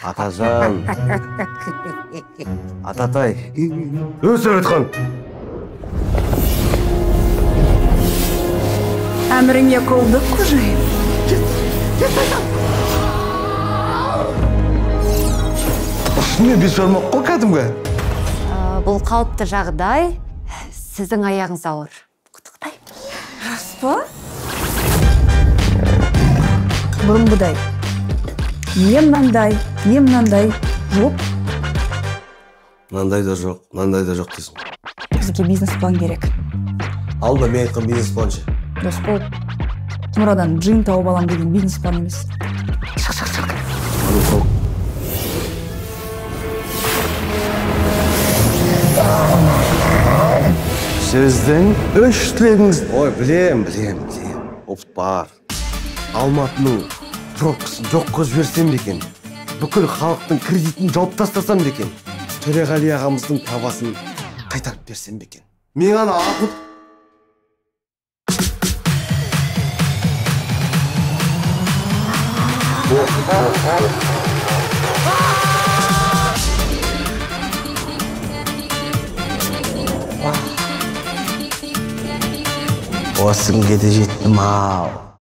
Атажан. Ататай. Өсіретхан. Әміріңе қолдық құжайым. Мен бес бармақ қой кәдімгі. Бұл қалыпты жағдай. Сіздің аяғыңыз ауыр. Құттықтай. Рас па? Бұрын бұдай. Не мынандай. Жоқ. Мынандай да жоқ дейсің. Бізге бизнес-план керек. Алда мен айтқан бизнес-план ше. Дос бол. Мұрадан джин тауып алам деген бизнес-план емес. Шық. Сіздің үш тілегіңіз... Ой, білем. Опыт бар. Алматының пробкасын жоққа жіберсем бекен. Бүкіл халықтың кредитін жауып тастасам бекен. Төреғали ағамыздың табасын қайтарып берсем бекен. Мен ана ақыл... Осынға да жеттім ау.